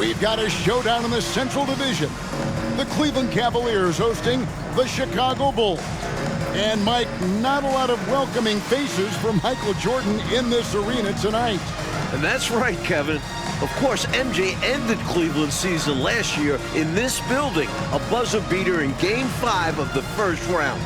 We've got a showdown in the Central Division. The Cleveland Cavaliers hosting the Chicago Bulls. And Mike, not a lot of welcoming faces for Michael Jordan in this arena tonight. And that's right, Kevin. Of course, MJ ended Cleveland's season last year in this building, a buzzer beater in Game 5 of the first round.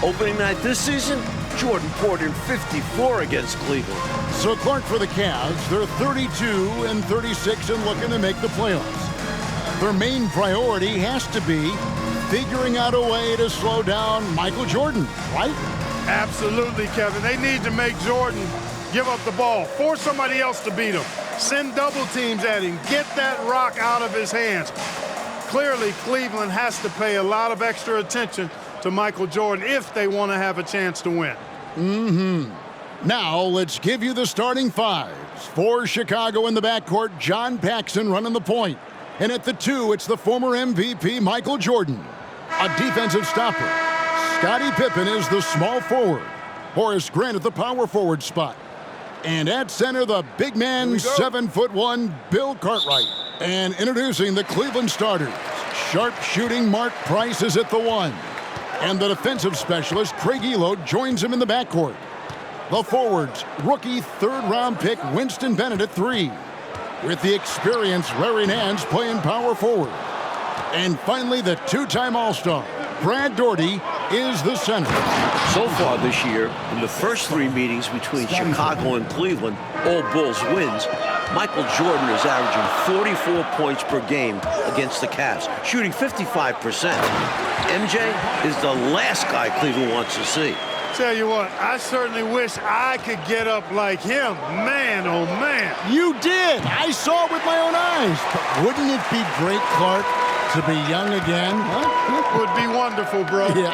Opening night this season, Jordan poured in 54 against Cleveland. So Clark, for the Cavs, they're 32-36 and looking to make the playoffs. Their main priority has to be figuring out a way to slow down Michael Jordan, right? Absolutely, Kevin. They need to make Jordan give up the ball, force somebody else to beat him, send double teams at him, get that rock out of his hands. Clearly, Cleveland has to pay a lot of extra attention to Michael Jordan if they want to have a chance to win. Now, let's give you the starting fives. For Chicago in the backcourt, John Paxson running the point. And at the 2, it's the former MVP, Michael Jordan. A defensive stopper. Scottie Pippen is the small forward. Horace Grant at the power forward spot. And at center, the big man, 7'1", Bill Cartwright. And introducing the Cleveland starters. Sharp-shooting Mark Price is at the 1. And the defensive specialist, Craig Elo, joins him in the backcourt. The forwards, rookie third-round pick Winston Bennett at 3. With the experienced Larry Nance playing power forward. And finally, the two-time All-Star, Brad Daugherty, is the center. So far this year, in the first 3 meetings between Chicago and Cleveland, all Bulls wins, Michael Jordan is averaging 44 points per game against the Cavs, shooting 55%. MJ is the last guy Cleveland wants to see. Tell you what, I certainly wish I could get up like him. Man, oh man. You did. I saw it with my own eyes. But wouldn't it be great, Clark, to be young again? Huh? Would be wonderful, bro. Yeah.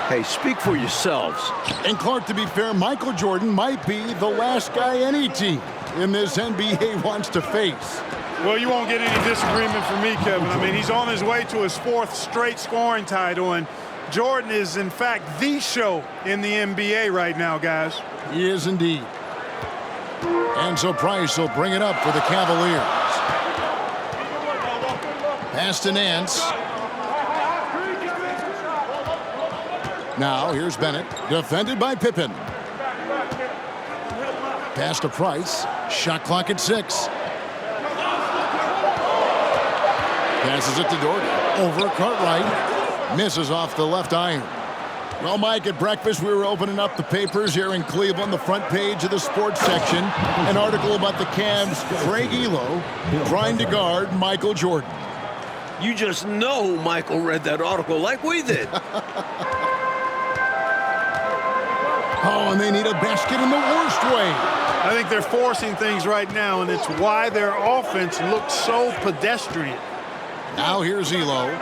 Hey, speak for yourselves. And Clark, to be fair, Michael Jordan might be the last guy any team in this NBA wants to face. Well, you won't get any disagreement from me, Kevin. I mean, he's on his way to his 4th straight scoring title, and Jordan is, in fact, the show in the NBA right now, guys. He is indeed. And so Price will bring it up for the Cavaliers. Pass to Nance. Now, here's Bennett, defended by Pippen. Pass to Price. Shot clock at 6. Passes it to Daugherty. Over Cartwright. Misses off the left iron. Well, Mike, at breakfast, we were opening up the papers here in Cleveland, the front page of the sports section. An article about the Cavs' Craig Elo trying to guard Michael Jordan. You just know Michael read that article like we did. Oh, and they need a basket in the worst way. I think they're forcing things right now, and it's why their offense looks so pedestrian. Now here's Elo.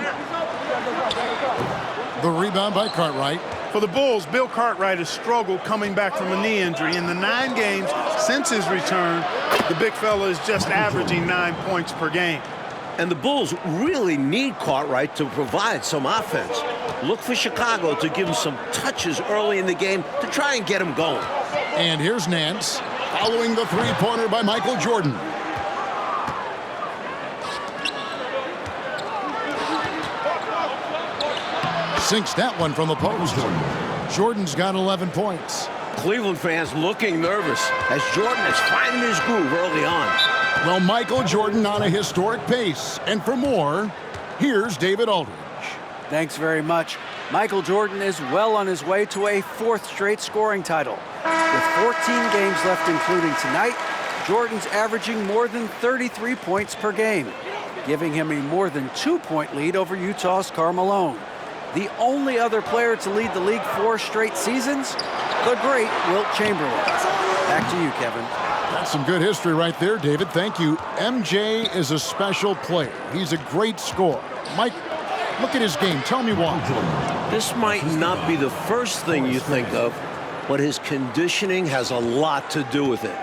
The rebound by Cartwright. For the Bulls, Bill Cartwright has struggled coming back from a knee injury. In the 9 games since his return, the big fella is just averaging 9 points per game. And the Bulls really need Cartwright to provide some offense. Look for Chicago to give him some touches early in the game to try and get him going. And here's Nance, following the three-pointer by Michael Jordan. Sinks that one from the post. Jordan's got 11 points. Cleveland fans looking nervous as Jordan is finding his groove early on. Well, Michael Jordan on a historic pace. And for more, here's David Aldridge. Thanks very much. Michael Jordan is well on his way to a 4th straight scoring title. With 14 games left, including tonight, Jordan's averaging more than 33 points per game, giving him a more than 2-point lead over Utah's Karl Malone. The only other player to lead the league 4 straight seasons, the great Wilt Chamberlain. Back to you, Kevin. That's some good history right there, David. Thank you. MJ is a special player. He's a great scorer. Mike, look at his game. Tell me why. This might not be the first thing you think of, but his conditioning has a lot to do with it.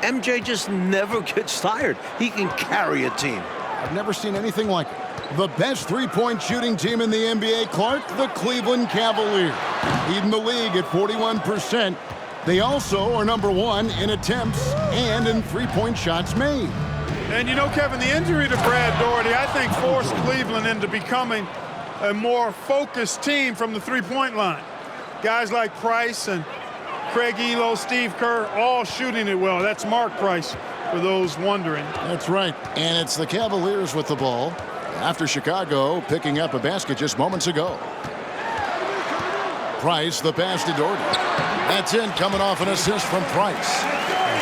MJ just never gets tired. He can carry a team. I've never seen anything like it. The best three-point shooting team in the NBA, Clark, the Cleveland Cavaliers. Leading the league at 41%. They also are number 1 in attempts and in three-point shots made. And you know, Kevin, the injury to Brad Daugherty, I think, forced Cleveland into becoming a more focused team from the three-point line. Guys like Price and Craig Elo, Steve Kerr, all shooting it well. That's Mark Price, for those wondering. That's right. And it's the Cavaliers with the ball after Chicago picking up a basket just moments ago. Price, the pass to Daugherty. That's in, coming off an assist from Price.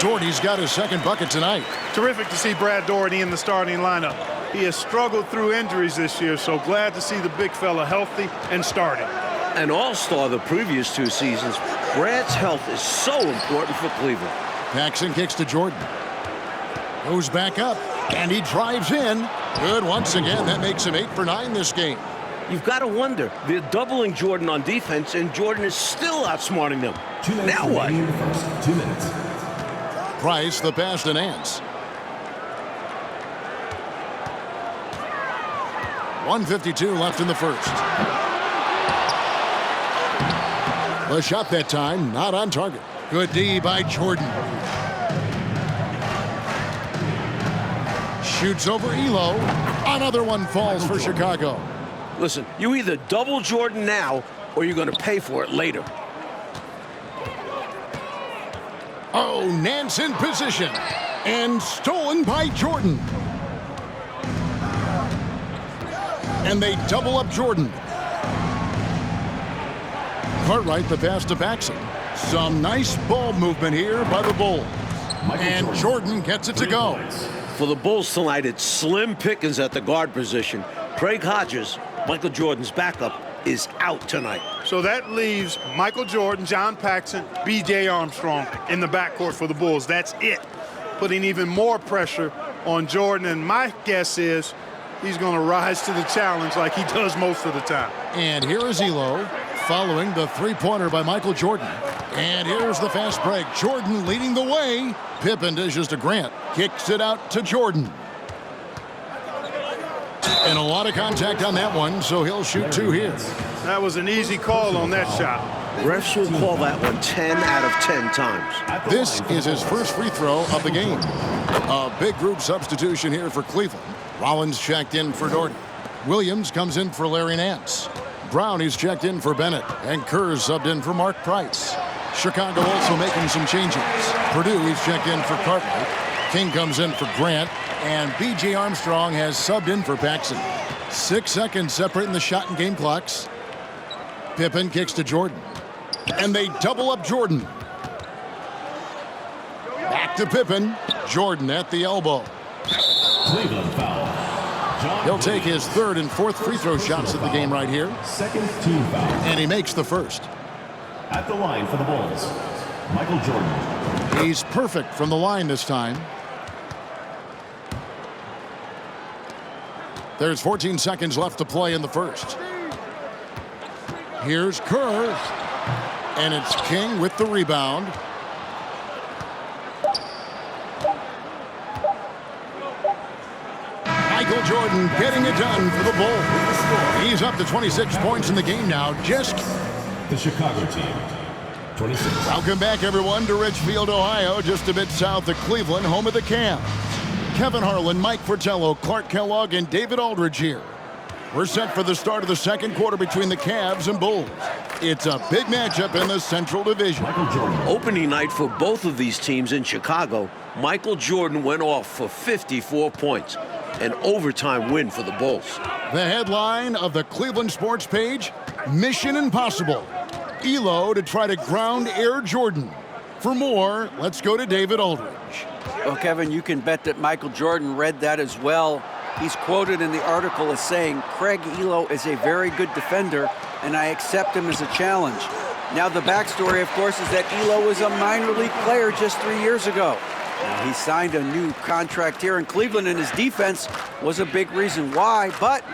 Daugherty's got his second bucket tonight. Terrific to see Brad Daugherty in the starting lineup. He has struggled through injuries this year, so glad to see the big fella healthy and starting. An all-star the previous 2 seasons, Brad's health is so important for Cleveland. Paxson kicks to Jordan. Goes back up, and he drives in. Good once again. That makes him 8 for 9 this game. You've got to wonder, they're doubling Jordan on defense, and Jordan is still outsmarting them. Now what? 2 minutes. Price, the pass to Nance. 1:52 left in the first. The shot that time, not on target. Good D by Jordan. Shoots over Elo. Another one falls for Chicago. Listen, you either double Jordan now, or you're going to pay for it later. Oh, Nance in position. And stolen by Jordan. And they double up Jordan. Cartwright, the pass to Paxson. Some nice ball movement here by the Bulls. And Jordan gets it to go. For the Bulls tonight, it's slim pickings at the guard position. Craig Hodges, Michael Jordan's backup, is out tonight. So that leaves Michael Jordan, John Paxson, B.J. Armstrong in the backcourt for the Bulls. That's it. Putting even more pressure on Jordan. And my guess is he's going to rise to the challenge like he does most of the time. And here is Elo following the three-pointer by Michael Jordan. And here's the fast break. Jordan leading the way. Pippen dishes to Grant. Kicks it out to Jordan. And a lot of contact on that one, so he'll shoot 2 here. That was an easy call on that shot. Refs will call that one 10 out of 10 times. This is his first free throw of the game. A big group substitution here for Cleveland. Rollins checked in for Daugherty. Williams comes in for Larry Nance. Brown is checked in for Bennett. And Kerr subbed in for Mark Price. Chicago also making some changes. Purdue is checked in for Cartwright. King comes in for Grant. And B.J. Armstrong has subbed in for Paxson. 6 seconds separating the shot and game clocks. Pippen kicks to Jordan. And they double up Jordan. Back to Pippen. Jordan at the elbow. Cleveland foul. He'll take his 3rd and 4th free throw shots of the game right here. Second team foul. And he makes the first. At the line for the Bulls, Michael Jordan. He's perfect from the line this time. There's 14 seconds left to play in the first. Here's Kerr. And it's King with the rebound. Michael Jordan getting it done for the Bulls. He's up to 26 points in the game now. Just The Chicago team, 26. welcome back, everyone, to Richfield, Ohio, just a bit south of Cleveland, home of the Cavs. Kevin Harlan, Mike Fratello, Clark Kellogg, and David Aldridge here. We're set for the start of the second quarter between the Cavs and Bulls. It's a big matchup in the Central Division. Michael Jordan. Opening night for both of these teams in Chicago, Michael Jordan went off for 54 points. An overtime win for the Bulls. The headline of the Cleveland Sports page, Mission Impossible. Elo to try to ground Air Jordan. For more, let's go to David Aldridge. Well, Kevin, you can bet that Michael Jordan read that as well. He's quoted in the article as saying, Craig Elo is a very good defender, and I accept him as a challenge. Now, the backstory, of course, is that Elo was a minor league player just 3 years ago. Now, he signed a new contract here in Cleveland, and his defense was a big reason why. But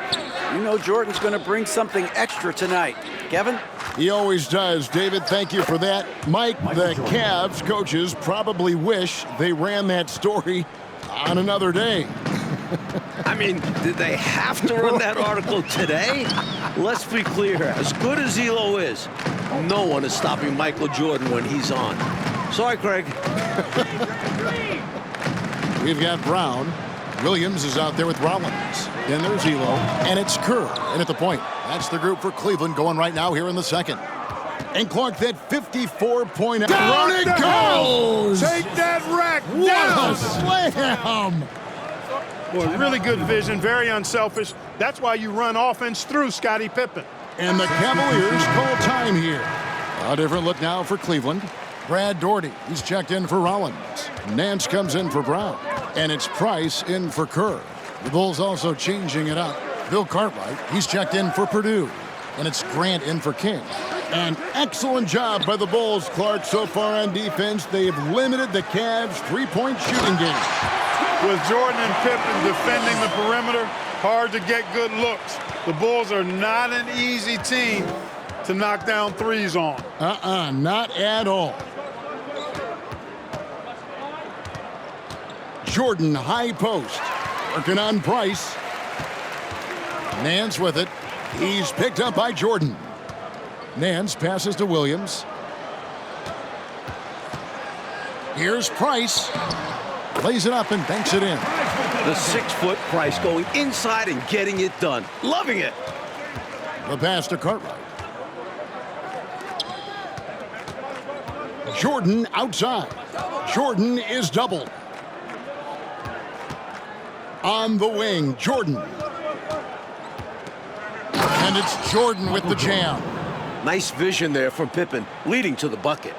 you know Jordan's going to bring something extra tonight. Kevin? He always does. David, thank you for that. Mike, the Cavs coaches probably wish they ran that story on another day. I mean, did they have to run that article today? Let's be clear. As good as Elo is, no one is stopping Michael Jordan when he's on. Sorry, Craig. We've got Brown. Williams is out there with Rollins. Then there's Elo, and it's Kerr in at the point. That's the group for Cleveland going right now here in the second. And Clark, that 54-point... Down it goes! Take that rack What down! a slam! Boy, really good vision, very unselfish. That's why you run offense through Scottie Pippen. And the Cavaliers call time here. A different look now for Cleveland. Brad Daugherty, he's checked in for Rollins. Nance comes in for Brown. And it's Price in for Kerr. The Bulls also changing it up. Bill Cartwright, he's checked in for Purdue. And it's Grant in for King. An excellent job by the Bulls, Clark, so far on defense. They've limited the Cavs' three-point shooting game. With Jordan and Pippen defending the perimeter, hard to get good looks. The Bulls are not an easy team to knock down threes on. Not at all. Jordan, high post. Working on Price. Nance with it. He's picked up by Jordan. Nance passes to Williams. Here's Price. Lays it up and banks it in. The 6-foot Price going inside and getting it done. Loving it. The pass to Cartwright. Jordan outside. Jordan is doubled. On the wing, Jordan. And it's Jordan with the jam. Nice vision there from Pippen, leading to the bucket.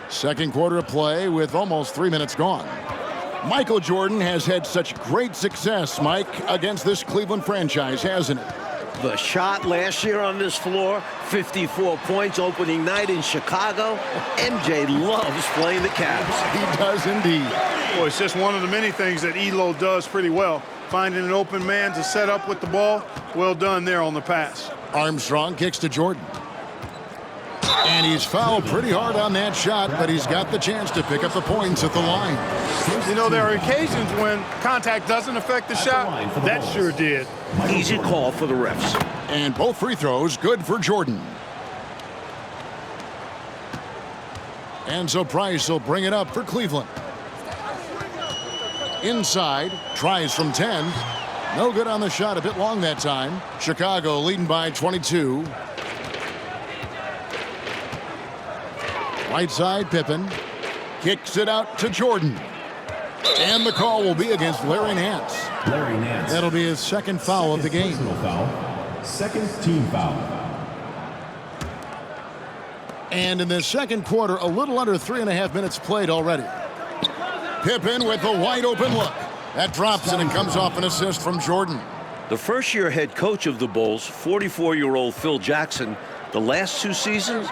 Second quarter of play with almost 3 minutes gone. Michael Jordan has had such great success, Mike, against this Cleveland franchise, hasn't it? The shot last year on this floor, 54 points opening night in Chicago. MJ loves playing the Cavs. He does indeed. Boy, it's just one of the many things that Elo does pretty well. Finding an open man to set up with the ball. Well done there on the pass. Armstrong kicks to Jordan. And he's fouled pretty hard on that shot, but he's got the chance to pick up the points at the line. You know, there are occasions when contact doesn't affect the shot. That sure did. Easy call for the refs. And both free throws good for Jordan. And so Price will bring it up for Cleveland. Inside, tries from 10. No good on the shot, a bit long that time. Chicago leading by 22. Right side, Pippen. Kicks it out to Jordan. And the call will be against Larry Nance. Larry Nance. That'll be his second foul of the game. Foul. Second team foul. And in the second quarter, a little under 3.5 minutes played already. Pippen with a wide open look. That drops and it comes off an assist from Jordan. The first-year head coach of the Bulls, 44-year-old Phil Jackson. The last 2 seasons,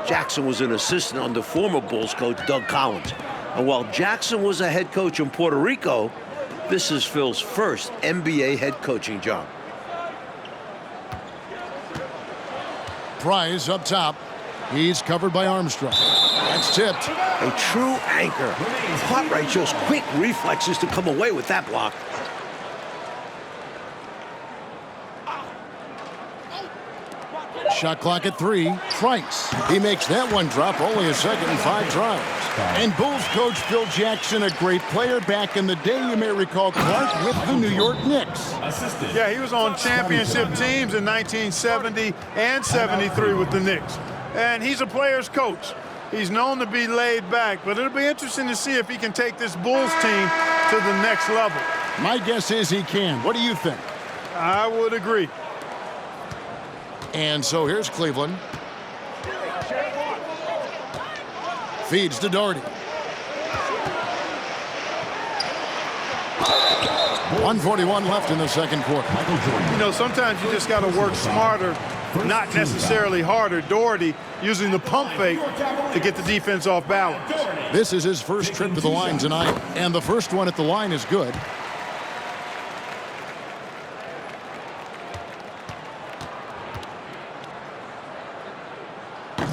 Jackson was an assistant under former Bulls coach Doug Collins. And while Jackson was a head coach in Puerto Rico, this is Phil's first NBA head coaching job. Price up top. He's covered by Armstrong. That's tipped. A true anchor. Cartwright shows quick reflexes to come away with that block. Shot clock at 3. Price. He makes that one drop. Only a second and 5 tries. And Bulls coach Phil Jackson, a great player back in the day, you may recall, Clark, with the New York Knicks. Yeah, he was on championship teams in 1970 and 73 with the Knicks. And he's a player's coach. He's known to be laid back, but it'll be interesting to see if he can take this Bulls team to the next level. My guess is he can. What do you think? I would agree. And so here's Cleveland. Feeds to Daugherty. 1:41 left in the second quarter. You know, sometimes you just got to work smarter, not necessarily harder. Daugherty using the pump fake to get the defense off balance. This is his first trip to the line tonight, and the first one at the line is good.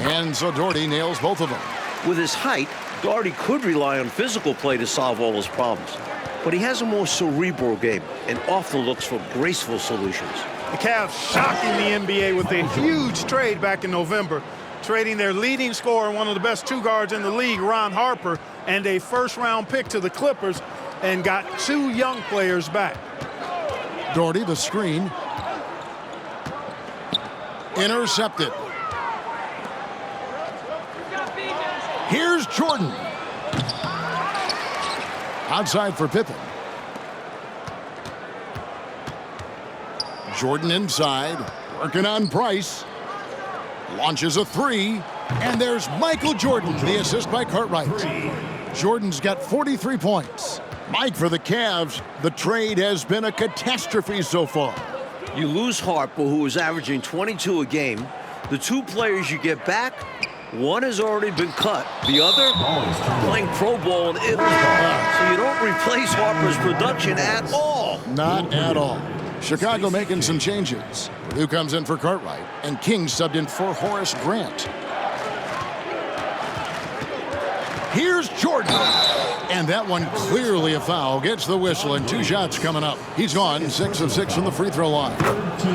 And so Daugherty nails both of them. With his height, Daugherty could rely on physical play to solve all his problems. But he has a more cerebral game and often looks for graceful solutions. The Cavs shocking the NBA with a huge trade back in November. trading their leading scorer, one of the best two guards in the league, Ron Harper, and a first-round pick to the Clippers, and got 2 young players back. Doherty, the screen. Intercepted. Here's Jordan. Outside for Pippen. Jordan inside, working on Price. Launches a 3, and there's Michael Jordan, the assist by Cartwright. Jordan's got 43 points. Mike, for the Cavs, the trade has been a catastrophe so far. You lose Harper, who is averaging 22 a game. The 2 players you get back, one has already been cut. The other, playing pro ball in Italy. So you don't replace Harper's production at all. Not at all. Chicago making some changes. Who comes in for Cartwright, and King subbed in for Horace Grant. Here's Jordan. And that one clearly a foul. Gets the whistle, and 2 shots coming up. He's gone 6 of 6 from the free throw line.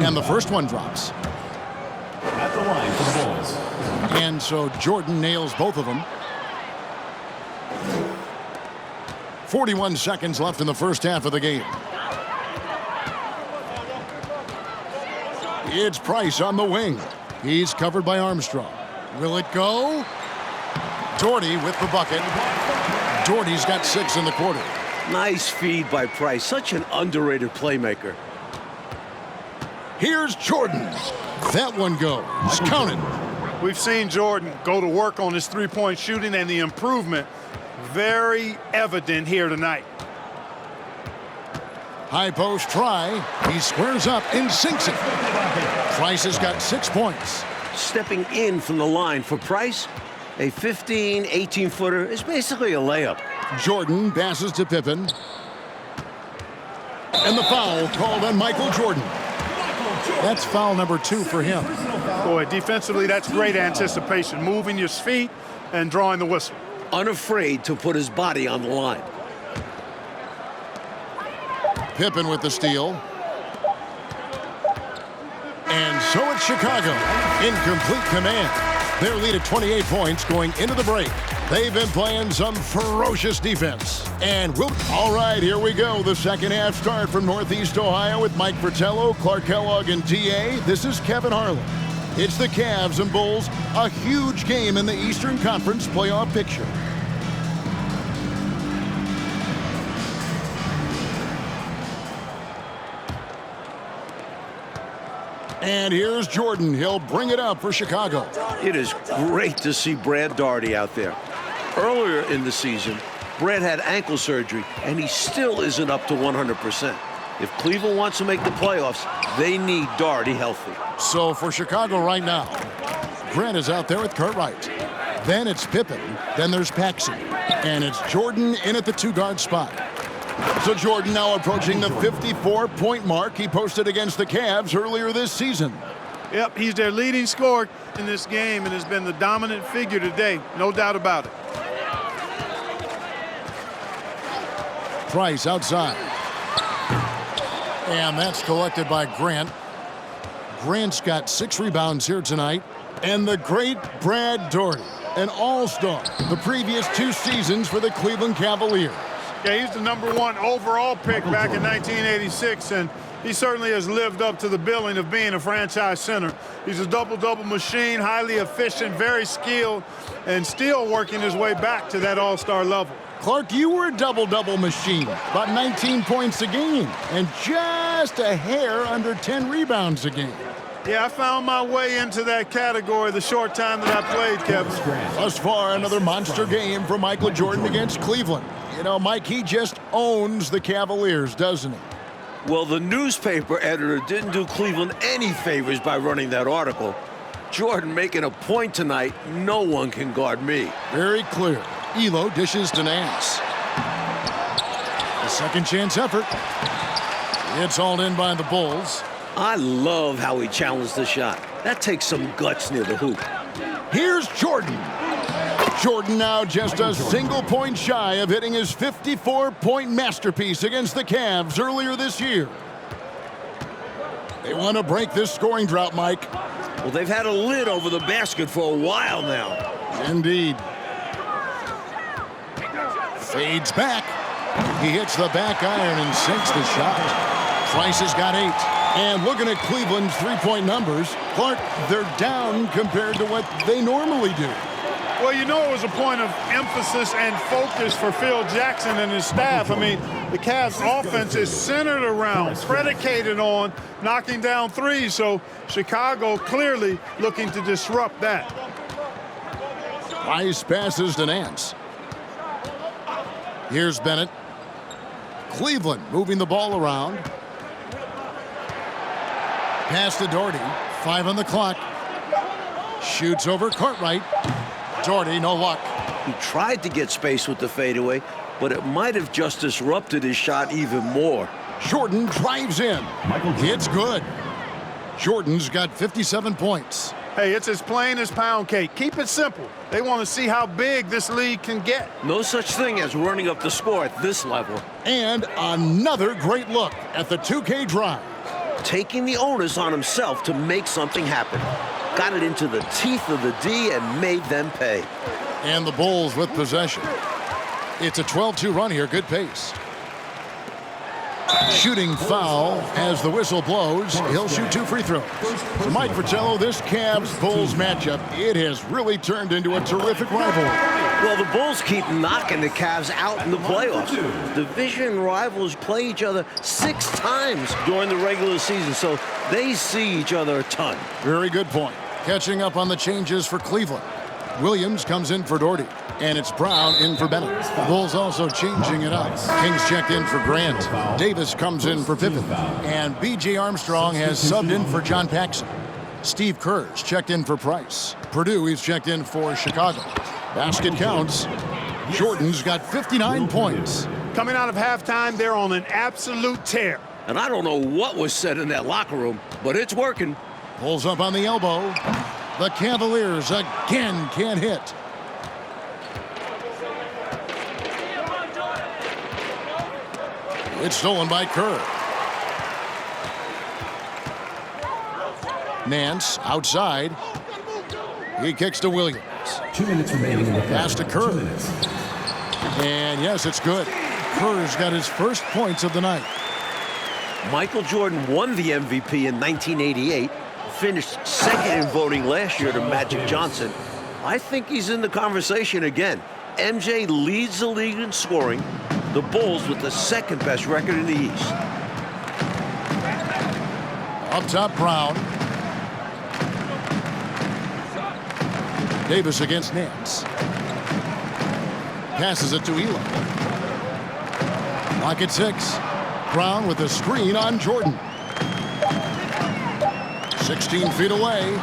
And the first one drops. At the line for the Bulls. And so Jordan nails both of them. 41 seconds left in the first half of the game. It's Price on the wing. He's covered by Armstrong. Will it go? Doherty with the bucket. Doherty's got 6 in the quarter. Nice feed by Price. Such an underrated playmaker. Here's Jordan. That one goes. Counted. We've seen Jordan go to work on his three-point shooting, and the improvement very evident here tonight. High post try. He squares up and sinks it. Price has got 6 points. Stepping in from the line for Price, a 15, 18-footer is basically a layup. Jordan passes to Pippen. And the foul called on Michael Jordan. That's foul number 2 for him. Boy, defensively, that's great anticipation. Moving your feet and drawing the whistle. Unafraid to put his body on the line. Pippen with the steal. And so it's Chicago in complete command. Their lead at 28 points going into the break. They've been playing some ferocious defense. And all right, here we go. The second half start from Northeast Ohio with Mike Fratello, Clark Kellogg, and TA. This is Kevin Harlan. It's the Cavs and Bulls, a huge game in the Eastern Conference playoff picture. And here's Jordan. He'll bring it up for Chicago. It is great to see Brad Daugherty out there. Earlier in the season, Brad had ankle surgery, and he still isn't up to 100%. If Cleveland wants to make the playoffs, they need Daugherty healthy. So for Chicago right now, Grant is out there with Cartwright. Then it's Pippen. Then there's Paxson. And it's Jordan in at the 2-guard spot. So Jordan now approaching the 54-point mark he posted against the Cavs earlier this season. Yep, he's their leading scorer in this game and has been the dominant figure today, no doubt about it. Price outside. And that's collected by Grant. Grant's got 6 rebounds here tonight. And the great Brad Daugherty, an all-star the previous 2 seasons for the Cleveland Cavaliers. Yeah, he's the #1 overall pick back in 1986, and he certainly has lived up to the billing of being a franchise center. He's a double-double machine, highly efficient, very skilled, and still working his way back to that all-star level. Clark, you were a double-double machine, about 19 points a game, and just a hair under 10 rebounds a game. Yeah, I found my way into that category the short time that I played, Kevin. Thus far, another monster game for Michael Jordan against Cleveland. You know, Mike, he just owns the Cavaliers, doesn't he? Well, the newspaper editor didn't do Cleveland any favors by running that article. Jordan making a point tonight, no one can guard me. Very clear. Elo dishes to Nance. A second chance effort. It's hauled in by the Bulls. I love how he challenged the shot. That takes some guts near the hoop. Here's Jordan. Jordan now just a single point shy of hitting his 54-point masterpiece against the Cavs earlier this year. They want to break this scoring drought, Mike. Well, they've had a lid over the basket for a while now. Indeed. Fades back. He hits the back iron and sinks the shot. Price has got 8. And looking at Cleveland's three-point numbers, Clark, they're down compared to what they normally do. Well, you know, it was a point of emphasis and focus for Phil Jackson and his staff. I mean, the Cavs offense is centered around, predicated on knocking down threes. So Chicago clearly looking to disrupt that. Nice passes to Nance. Here's Bennett. Cleveland moving the ball around. Pass to Doherty. 5 on the clock. Shoots over Cartwright. Doherty, no luck. He tried to get space with the fadeaway, but it might have just disrupted his shot even more. Jordan drives in. It's good. Jordan's got 57 points. Hey, it's as plain as pound cake. Keep it simple. They want to see how big this league can get. No such thing as running up the score at this level. And another great look at the 2K drive. Taking the onus on himself to make something happen. Got it into the teeth of the D and made them pay. And the Bulls with possession. It's a 12-2 run here. Good pace. Shooting foul as the whistle blows. He'll shoot 2 free throws. For Mike Fratello, this Cavs-Bulls matchup, it has really turned into a terrific rivalry. Well, the Bulls keep knocking the Cavs out in the playoffs. Division rivals play each other 6 times during the regular season, so they see each other a ton. Very good point. Catching up on the changes for Cleveland. Williams comes in for Doherty. And it's Brown in for Bennett. The Bulls also changing it up. Kings checked in for Grant. Davis comes in for Pippen. And B.J. Armstrong has subbed in for John Paxson. Steve Kerr's checked in for Price. Purdue, he's checked in for Chicago. Basket counts. Jordan's got 59 points. Coming out of halftime, they're on an absolute tear. And I don't know what was said in that locker room, but it's working. Pulls up on the elbow. The Cavaliers again can't hit. It's stolen by Kerr. Nance outside. He kicks to Williams. 2 minutes remaining in the pass to Kerr. And yes, it's good. Kerr's got his first points of the night. Michael Jordan won the MVP in 1988, finished second in voting last year to Magic Johnson. I think he's in the conversation again. MJ leads the league in scoring. The Bulls with the second best record in the East. Up top, Brown. Davis against Nance. Passes it to Elo. Lock at 6. Brown with a screen on Jordan. 16 feet away.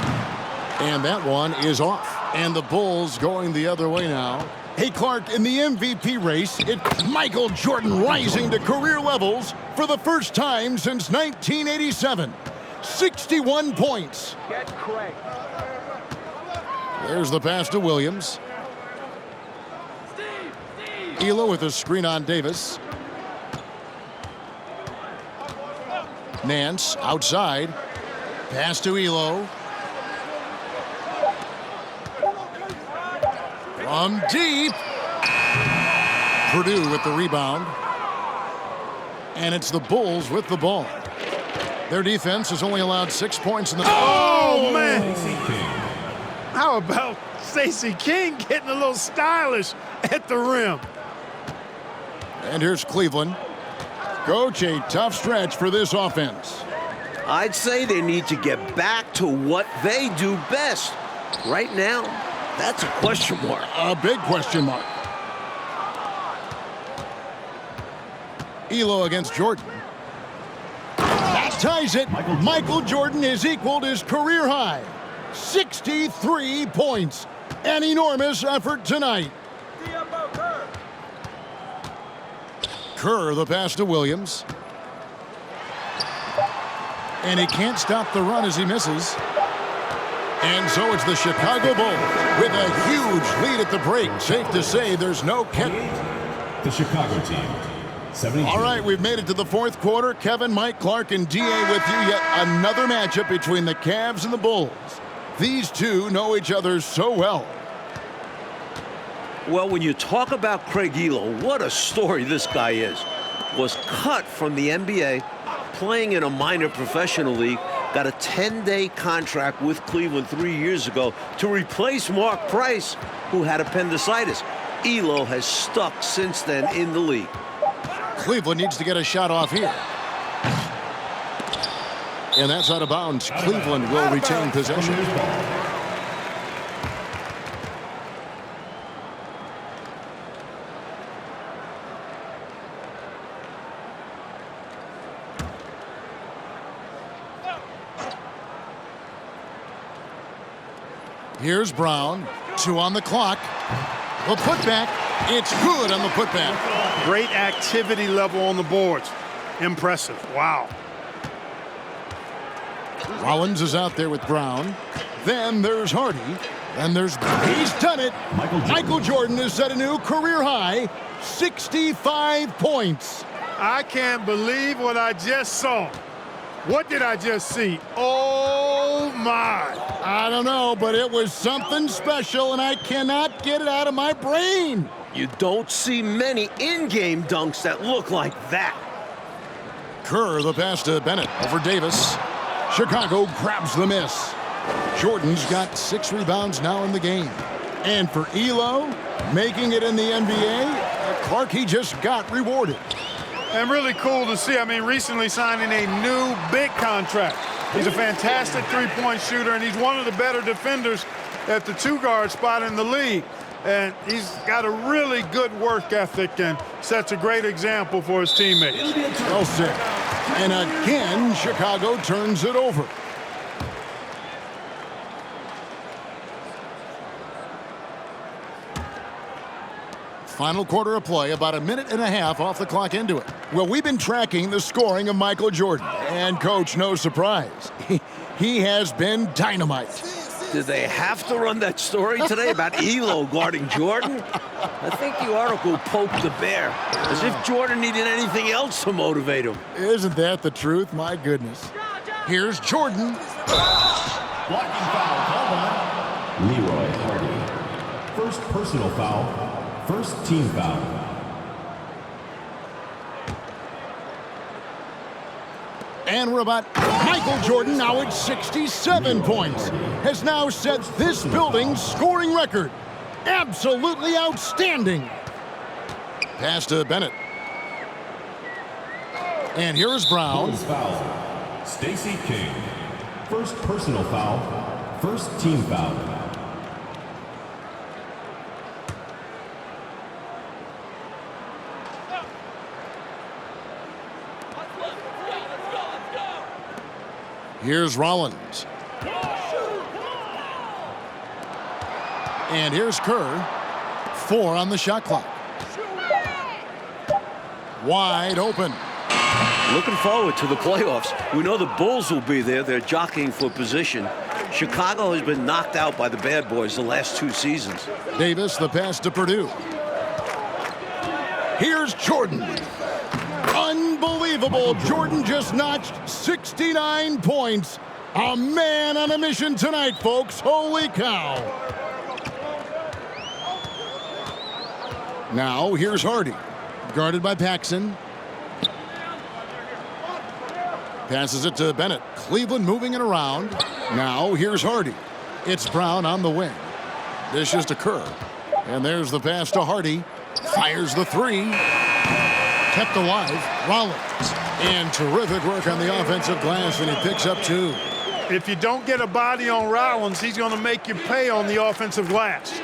And that one is off. And the Bulls going the other way now. Hey, Clark, in the MVP race, it's Michael Jordan rising to career levels for the first time since 1987. 61 points. There's the pass to Williams. Elo with a screen on Davis. Nance outside. Pass to Elo. From deep. Purdue with the rebound. And it's the Bulls with the ball. Their defense has only allowed 6 points in the... Oh, man! How about Stacey King getting a little stylish at the rim? And here's Cleveland. Coach, a tough stretch for this offense. I'd say they need to get back to what they do best. Right now, that's a question mark. A big question mark. Elo against Jordan. That ties it. Michael Jordan has equaled his career high. 63 points. An enormous effort tonight. Kerr, the pass to Williams. And he can't stop the run as he misses. And so it's the Chicago Bulls with a huge lead at the break. Safe to say there's no... The Chicago team. 72. All right, we've made it to the fourth quarter. Kevin, Mike, Clark, and D.A. with you. Yet another matchup between the Cavs and the Bulls. These two know each other so well. Well, when you talk about Craig Elo, what a story this guy is. Was cut from the NBA, playing in a minor professional league, got a 10-day contract with Cleveland 3 years ago to replace Mark Price, who had appendicitis. Elo has stuck since then in the league. Cleveland needs to get a shot off here. And that's out of bounds. Cleveland will retain possession. Here's Brown. 2 on the clock. The putback. It's good on the putback. Great activity level on the boards. Impressive. Wow. Rollins is out there with Brown. Then there's Hardy. Then there's... He's done it. Michael Jordan has set a new career high. 65 points. I can't believe what I just saw. What did I just see? Oh, my. I don't know, but it was something special, and I cannot get it out of my brain. You don't see many in-game dunks that look like that. Kerr, the pass to Bennett over Davis. Chicago grabs the miss. Jordan's got 6 rebounds now in the game. And for Elo, making it in the NBA, Clark, he just got rewarded. And really cool to see. I mean, recently signing a new big contract. He's a fantastic three-point shooter, and he's one of the better defenders at the 2-guard spot in the league. And he's got a really good work ethic and sets a great example for his teammates. Well said. And again, Chicago turns it over. Final quarter of play, about a minute and a half off the clock into it. Well, we've been tracking the scoring of Michael Jordan. And, Coach, no surprise, he has been dynamite. Did they have to run that story today about Elo guarding Jordan? I think the article poked the bear, as if Jordan needed anything else to motivate him. Isn't that the truth? My goodness. Here's Jordan. Blocking foul called on Leroy Hardy. First personal foul. First team foul. And we're about Michael Jordan, now at 67 points, has now set this building's scoring record. Absolutely outstanding. Pass to Bennett. And here's Brown. First foul. Stacey King. First personal foul. First team foul. Here's Rollins. And here's Kerr. 4 on the shot clock. Wide open. Looking forward to the playoffs. We know the Bulls will be there. They're jockeying for position. Chicago has been knocked out by the bad boys the last 2 seasons. Davis, the pass to Purdue. Here's Jordan. Unbelievable. Jordan just notched 69 points. A man on a mission tonight, folks. Holy cow. Now, here's Hardy. Guarded by Paxson. Passes it to Bennett. Cleveland moving it around. Now, here's Hardy. It's Brown on the wing. Dishes to Kerr. And there's the pass to Hardy. Fires the 3. Kept alive. Rollins. And terrific work on the offensive glass, and he picks up 2. If you don't get a body on Rollins, he's going to make you pay on the offensive glass.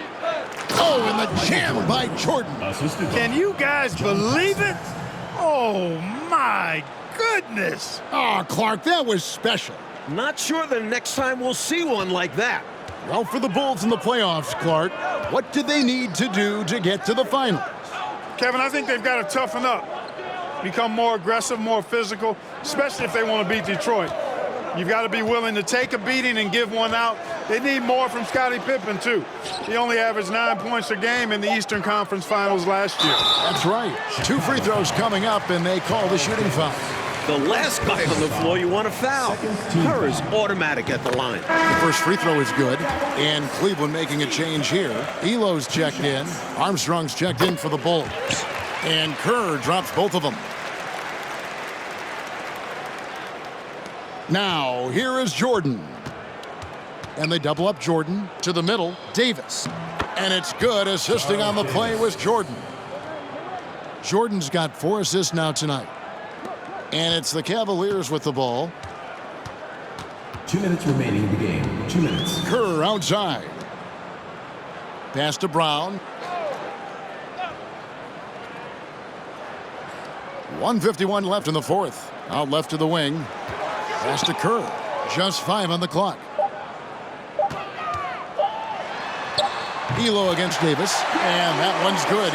Oh, and the jam by Jordan. Can you guys believe it? Oh, my goodness. Oh, Clark, that was special. Not sure the next time we'll see one like that. Well, for the Bulls in the playoffs, Clark, what do they need to do to get to the finals? Kevin, I think they've got to toughen up. Become more aggressive, more physical, especially if they want to beat Detroit. You've got to be willing to take a beating and give one out. They need more from Scottie Pippen, too. He only averaged 9 points a game in the Eastern Conference Finals last year. That's right. 2 free throws coming up, and they call the shooting foul. The last guy on the floor you want to foul. Kerr is automatic at the line. The first free throw is good, and Cleveland making a change here. Elo's checked in. Armstrong's checked in for the Bulls. And Kerr drops both of them. Now, here is Jordan. And they double up Jordan to the middle. Davis. And it's good. Assisting on the play was Jordan. Jordan's got 4 assists now tonight. And it's the Cavaliers with the ball. 2 minutes remaining in the game. 2 minutes. Kerr outside. Pass to Brown. 1:51 left in the fourth. Out left to the wing. Pass to Kerr. Just 5 on the clock. Elo against Davis. And that one's good.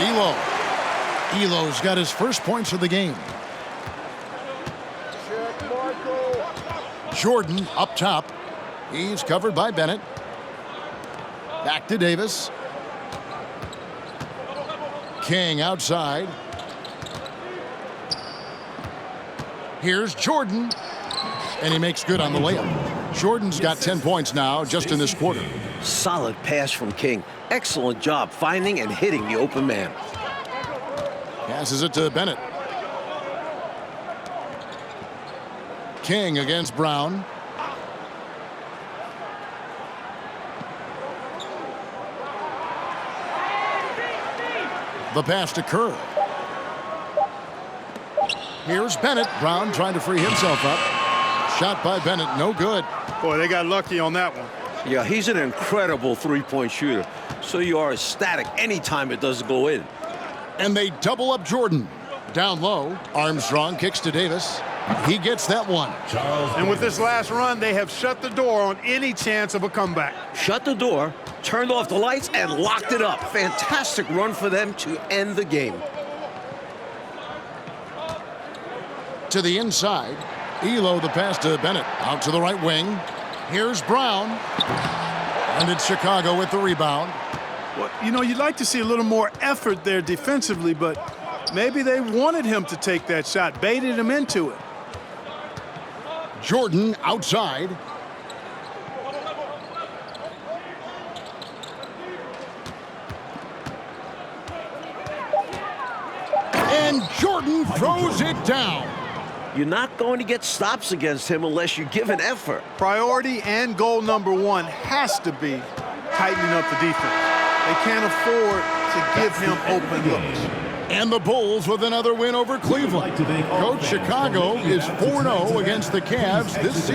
Elo's got his first points of the game. Jordan up top. He's covered by Bennett. Back to Davis. King outside. Here's Jordan. And he makes good on the layup. Jordan's got 10 points now just in this quarter. Solid pass from King. Excellent job finding and hitting the open man. Passes it to Bennett. King against Brown. The pass to Kerr. Here's Bennett. Brown trying to free himself up. Shot by Bennett, no good. Boy, they got lucky on that one. Yeah, he's an incredible three-point shooter. So you are ecstatic anytime it doesn't go in. And they double up Jordan. Down low, Armstrong kicks to Davis. He gets that one. And with this last run, they have shut the door on any chance of a comeback. Shut the door, turned off the lights, and locked it up. Fantastic run for them to end the game. To the inside. Elo the pass to Bennett. Out to the right wing. Here's Brown. And it's Chicago with the rebound. Well, you know, you'd like to see a little more effort there defensively, but maybe they wanted him to take that shot, baited him into it. Jordan outside. And Jordan throws it down. You're not going to get stops against him unless you give an effort. Priority and goal number 1 has to be tightening up the defense. They can't afford to give him open looks. And the Bulls with another win over Cleveland. Coach Chicago is 4-0 against the Cavs this season.